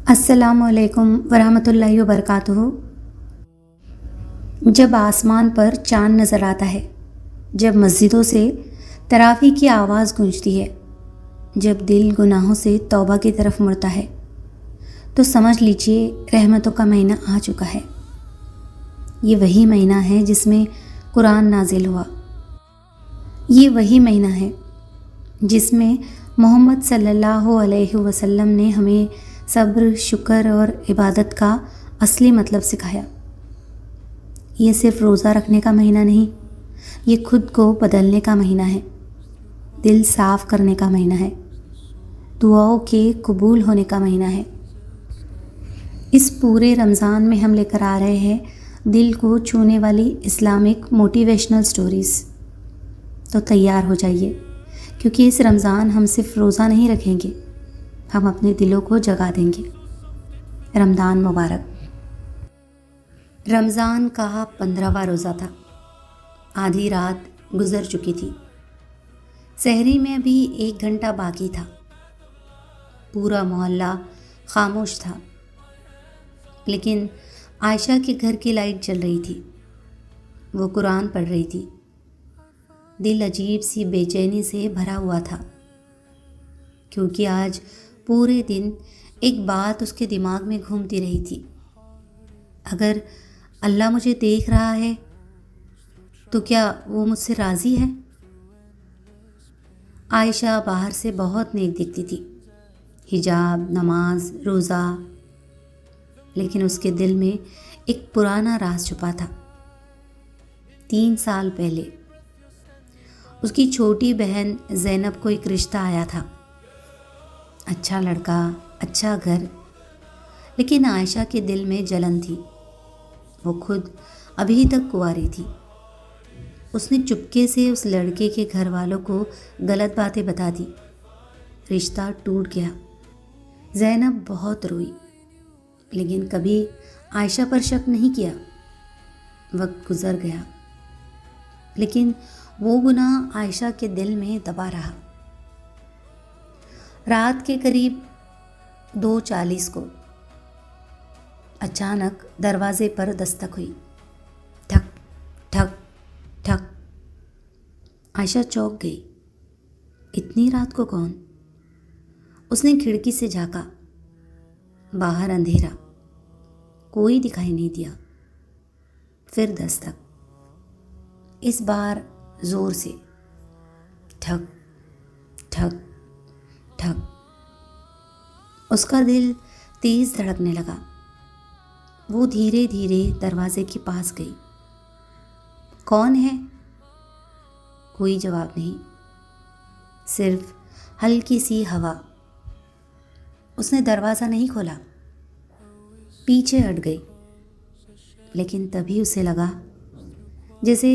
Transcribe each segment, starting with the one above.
السلام علیکم ورحمۃ اللہ وبرکاتہ۔ جب آسمان پر چاند نظر آتا ہے، جب مسجدوں سے تراویح کی آواز گونجتی ہے، جب دل گناہوں سے توبہ کی طرف مڑتا ہے، تو سمجھ لیجئے رحمتوں کا مہینہ آ چکا ہے۔ یہ وہی مہینہ ہے جس میں قرآن نازل ہوا۔ یہ وہی مہینہ ہے جس میں محمد صلی اللہ علیہ وسلم نے ہمیں صبر، شکر اور عبادت کا اصلی مطلب سکھایا۔ یہ صرف روزہ رکھنے کا مہینہ نہیں، یہ خود کو بدلنے کا مہینہ ہے، دل صاف کرنے کا مہینہ ہے، دعاؤں کے قبول ہونے کا مہینہ ہے۔ اس پورے رمضان میں ہم لے کر آ رہے ہیں دل کو چھونے والی اسلامک موٹیویشنل سٹوریز۔ تو تیار ہو جائیے، کیونکہ اس رمضان ہم صرف روزہ نہیں رکھیں گے، ہم اپنے دلوں کو جگا دیں گے۔ رمضان مبارک۔ رمضان کا 15واں روزہ تھا۔ آدھی رات گزر چکی تھی، سحری میں ابھی 1 گھنٹہ باقی تھا۔ پورا محلہ خاموش تھا، لیکن عائشہ کے گھر کی لائٹ جل رہی تھی۔ وہ قرآن پڑھ رہی تھی۔ دل عجیب سی بے چینی سے بھرا ہوا تھا، کیونکہ آج پورے دن ایک بات اس کے دماغ میں گھومتی رہی تھی: اگر اللہ مجھے دیکھ رہا ہے تو کیا وہ مجھ سے راضی ہے؟ عائشہ باہر سے بہت نیک دکھتی تھی، حجاب، نماز، روزہ، لیکن اس کے دل میں ایک پرانا راز چھپا تھا۔ 3 سال پہلے اس کی چھوٹی بہن زینب کو ایک رشتہ آیا تھا۔ اچھا لڑکا، اچھا گھر، لیکن عائشہ کے دل میں جلن تھی۔ وہ خود ابھی تک کنواری تھی۔ اس نے چپکے سے اس لڑکے کے گھر والوں کو غلط باتیں بتا دی۔ رشتہ ٹوٹ گیا۔ زینب بہت روئی، لیکن کبھی عائشہ پر شک نہیں کیا۔ وقت گزر گیا، لیکن وہ گناہ عائشہ کے دل میں دبا رہا۔ رات کے قریب 2:40 کو اچانک دروازے پر دستک ہوئی۔ ٹھک ٹھک ٹھک۔ عائشہ چونک گئی۔ اتنی رات کو کون؟ اس نے کھڑکی سے جھانکا۔ باہر اندھیرا، کوئی دکھائی نہیں دیا۔ پھر دستک، اس بار زور سے۔ ٹھک ٹھک ٹھک۔ اس کا دل تیز دھڑکنے لگا۔ وہ دھیرے دھیرے دروازے کے پاس گئی۔ کون ہے؟ کوئی جواب نہیں، صرف ہلکی سی ہوا۔ اس نے دروازہ نہیں کھولا، پیچھے ہٹ گئی، لیکن تبھی اسے لگا جیسے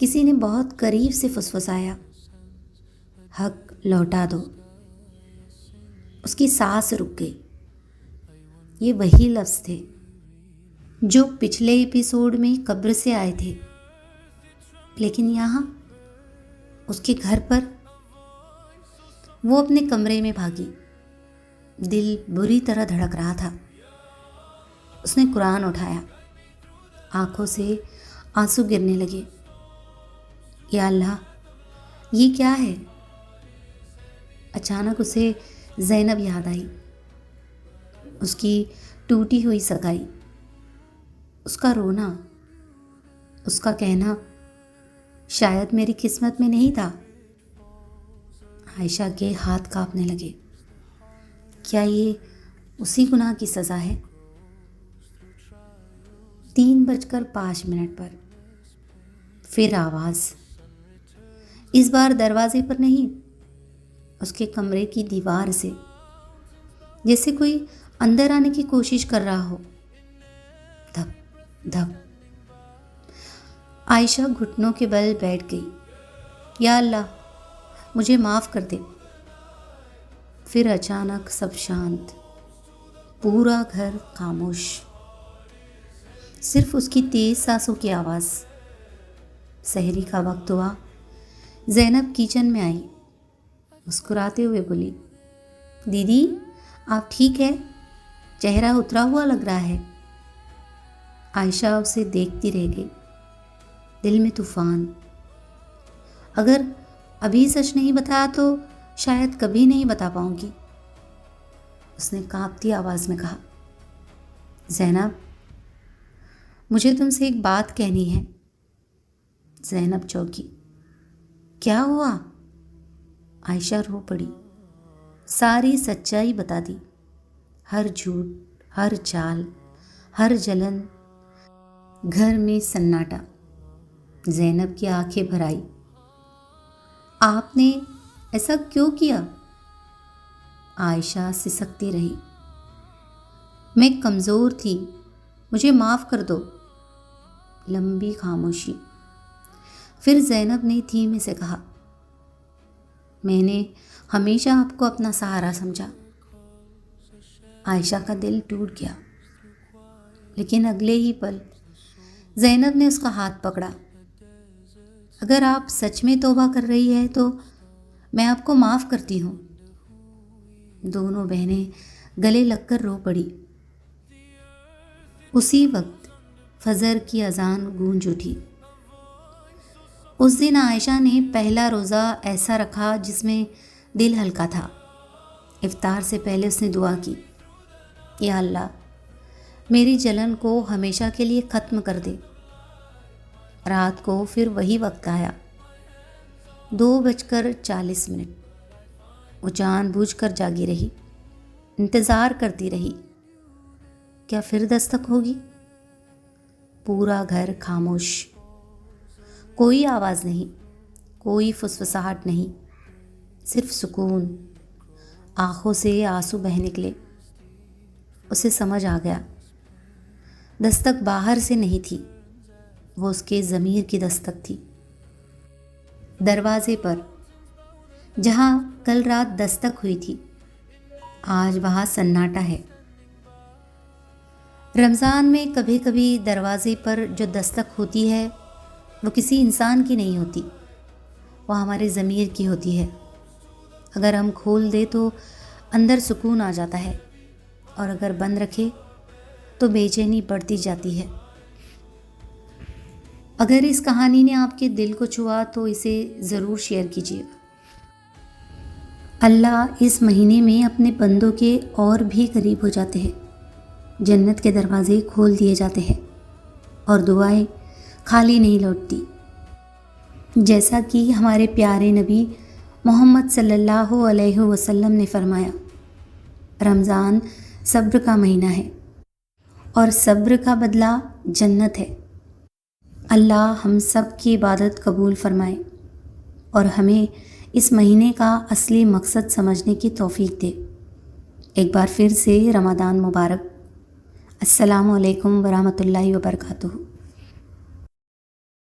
کسی نے بہت قریب سے فسفسایا: حق لوٹا دو۔ اس کی سانس رک گئی۔ یہ وہی لفظ تھے جو پچھلے ایپیسوڈ میں قبر سے آئے تھے، لیکن یہاں اس کے گھر پر۔ وہ اپنے کمرے میں بھاگی۔ دل بری طرح دھڑک رہا تھا۔ اس نے قرآن اٹھایا۔ آنکھوں سے آنسو گرنے لگے۔ یا اللہ، یہ کیا ہے؟ اچانک اسے زینب یاد آئی، اس کی ٹوٹی ہوئی سگائی، اس کا رونا، اس کا کہنا شاید میری قسمت میں نہیں تھا۔ عائشہ کے ہاتھ کانپنے لگے۔ کیا یہ اسی گناہ کی سزا ہے؟ 3:05 پر پھر آواز، اس بار دروازے پر نہیں، اس کے کمرے کی دیوار سے، جیسے کوئی اندر آنے کی کوشش کر رہا ہو۔ دھپ دھپ۔ عائشہ گھٹنوں کے بل بیٹھ گئی۔ یا اللہ، مجھے معاف کر دے۔ پھر اچانک سب شانت، پورا گھر خاموش، صرف اس کی تیز سانسوں کی آواز۔ سحری کا وقت ہوا۔ زینب کچن میں آئی، مسکراتے ہوئے بولی: دیدی، آپ ٹھیک ہے؟ چہرہ اترا ہوا لگ رہا ہے۔ عائشہ اسے دیکھتی رہ گئی، دل میں طوفان۔ اگر ابھی سچ نہیں بتایا تو شاید کبھی نہیں بتا پاؤں گی، اس نے کانپتی آواز میں کہا۔ زینب، مجھے تم سے ایک بات کہنی ہے۔ زینب چونکی۔ کیا ہوا؟ عائشہ رو پڑی، ساری سچائی بتا دی، ہر جھوٹ، ہر چال، ہر جلن۔ گھر میں سناٹا۔ زینب کی آنکھیں بھر آئی۔ آپ نے ایسا کیوں کیا؟ عائشہ سسکتی رہی۔ میں کمزور تھی، مجھے معاف کر دو۔ لمبی خاموشی۔ پھر زینب نے دھیمے سے کہا، میں نے ہمیشہ آپ کو اپنا سہارا سمجھا۔ عائشہ کا دل ٹوٹ گیا، لیکن اگلے ہی پل زینب نے اس کا ہاتھ پکڑا۔ اگر آپ سچ میں توبہ کر رہی ہے تو میں آپ کو معاف کرتی ہوں۔ دونوں بہنیں گلے لگ کر رو پڑی۔ اسی وقت فجر کی اذان گونج اٹھی۔ اس دن عائشہ نے پہلا روزہ ایسا رکھا جس میں دل ہلکا تھا۔ افطار سے پہلے اس نے دعا کی، یا اللہ میری جلن کو ہمیشہ کے لیے ختم کر دے۔ رات کو پھر وہی وقت آیا، 2:40۔ وہ جان بوجھ کر جاگی رہی، انتظار کرتی رہی، کیا پھر دستک ہوگی؟ پورا گھر خاموش، کوئی آواز نہیں، کوئی فسفساہٹ نہیں، صرف سکون۔ آنکھوں سے آنسو بہہ نکلے۔ اسے سمجھ آ گیا، دستک باہر سے نہیں تھی، وہ اس کے ضمیر کی دستک تھی۔ دروازے پر جہاں کل رات دستک ہوئی تھی، آج وہاں سناٹا ہے۔ رمضان میں کبھی کبھی دروازے پر جو دستک ہوتی ہے وہ کسی انسان کی نہیں ہوتی، وہ ہمارے ضمیر کی ہوتی ہے۔ اگر ہم کھول دیں تو اندر سکون آ جاتا ہے، اور اگر بند رکھے تو بے چینی بڑھتی جاتی ہے۔ اگر اس کہانی نے آپ کے دل کو چھوا تو اسے ضرور شیئر کیجیے گا۔ اللہ اس مہینے میں اپنے بندوں کے اور بھی قریب ہو جاتے ہیں، جنت کے دروازے کھول دیے جاتے ہیں، اور دعائیں خالی نہیں لوٹتی۔ جیسا کہ ہمارے پیارے نبی محمد صلی اللہ علیہ وسلم نے فرمایا، رمضان صبر کا مہینہ ہے، اور صبر کا بدلہ جنت ہے۔ اللہ ہم سب کی عبادت قبول فرمائے، اور ہمیں اس مہینے کا اصلی مقصد سمجھنے کی توفیق دے۔ ایک بار پھر سے رمضان مبارک۔ السلام علیکم ورحمۃ اللہ وبرکاتہ۔